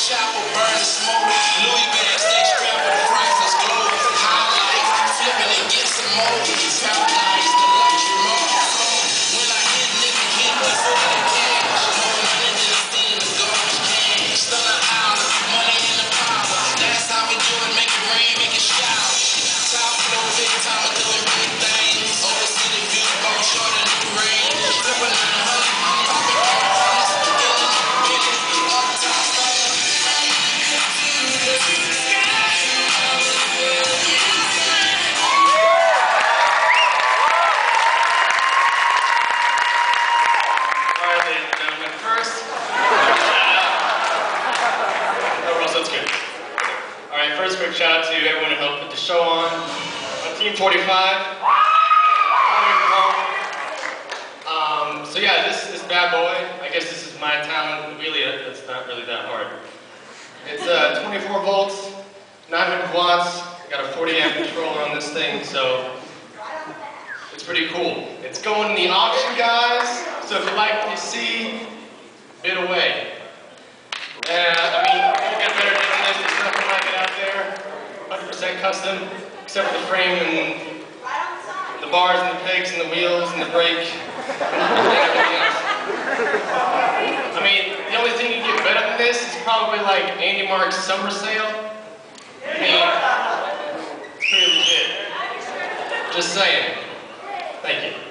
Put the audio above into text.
Chapel, burn the smoke. Louis bags, they strapped with a priceless glow. High life, flipping and get some more. Paradise, the luxury mall. When I hit, nigga, hit me for the cash. More money than a steam and garbage can. Stun an hour, money in the powder. That's how we do it, make it rain, make it shower. Top flow, big time, we're doing big things. Over city view, boat short and new range. Flipping 900, popping on hundreds, killing millions, up top. First, quick shout out to everyone who helped put the show on Team 45. So yeah, this bad boy, I guess this is my talent. Wheelie, it's not really that hard. It's 24 volts, 900 watts. I got a 40 amp controller on this thing, so it's pretty cool. It's going in the auction, guys. So if you like what you see, bid away. I mean, you get better than this. There's nothing like it out there. 100% custom, except for the frame and the bars and the pegs and the wheels and the brake and everything else. I mean, the only thing you get better than this is probably like Andy Mark's summer sale. I mean, it's pretty legit. Just saying. Thank you.